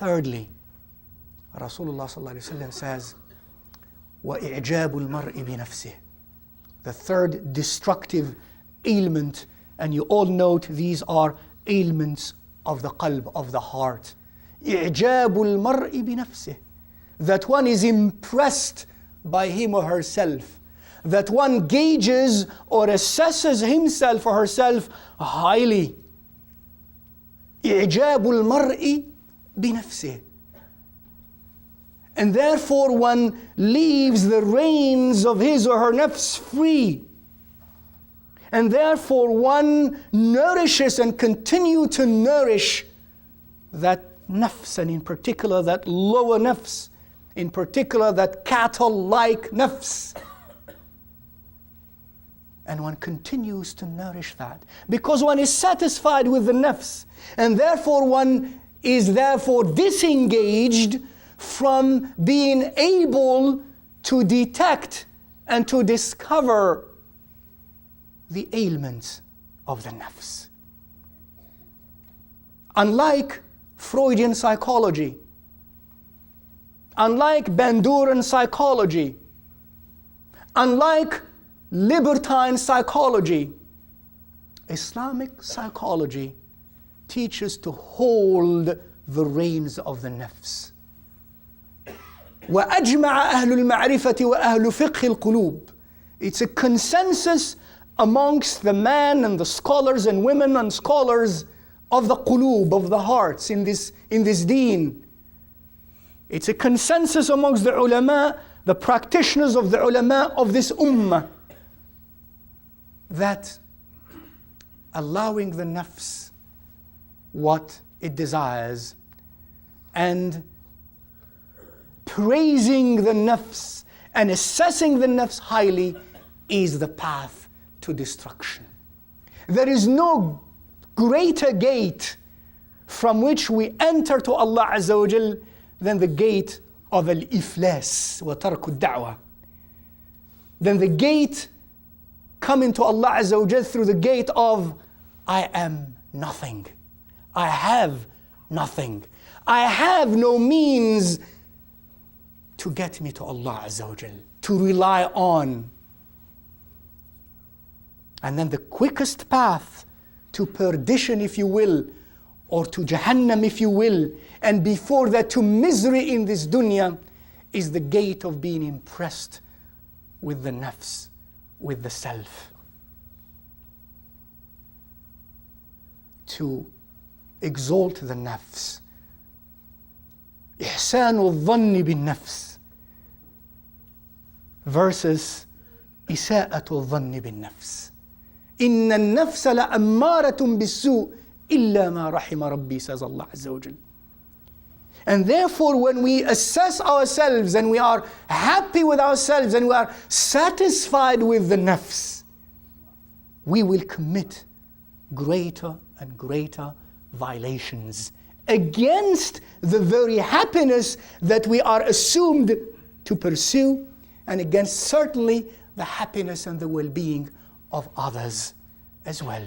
thirdly, Rasulullah sallallahu alaihi wasallam says, وَإِعْجَابُ الْمَرْءِ بِنَفْسِهِ. The third destructive ailment, and you all note these are ailments of the qalb, of the heart. إِعْجَابُ الْمَرْءِ بِنَفْسِهِ. That one is impressed by him or herself. That one gauges or assesses himself or herself highly. إِعْجَابُ الْمَرْءِ بِنَفْسِهِ. And therefore one leaves the reins of his or her nafs free. And therefore one nourishes and continue to nourish that nafs, and in particular that lower nafs, in particular that cattle-like nafs. And one continues to nourish that because one is satisfied with the nafs, and therefore one is therefore disengaged from being able to detect and to discover the ailments of the nafs. Unlike Freudian psychology, unlike Bandurian psychology, unlike libertine psychology, Islamic psychology teaches to hold the reins of the nafs. وَأَجْمَعَ أَهْلُ الْمَعْرِفَةِ وَأَهْلُ فِقْهِ الْقُلُوبِ. It's a consensus amongst the men and the scholars and women and scholars of the qulub, of the hearts in this deen. It's a consensus amongst the ulama, the practitioners of the ulama of this ummah, that allowing the nafs what it desires and praising the nafs and assessing the nafs highly is the path to destruction. There is no greater gate from which we enter to Allah Azza wa Jal than the gate of al-iflas wa tarku ad-da'wah. Than the gate coming to Allah Azza wa Jal through the gate of I am nothing. I have nothing. I have no means to get me to Allah Azza wa Jal, to rely on. And then the quickest path to perdition, if you will, or to Jahannam, if you will, and before that to misery in this dunya, is the gate of being impressed with the nafs, with the self. To exalt the nafs. إحسان الظن بالنفس versus إساءة الظن بالنفس. إن النفس لأمارة بالسوء إلا ما رحم ربي, says Allah Azza wa Jal. And therefore when we assess ourselves and we are happy with ourselves and we are satisfied with the nafs, we will commit greater and greater violations against the very happiness that we are assumed to pursue, and against certainly the happiness and the well-being of others as well.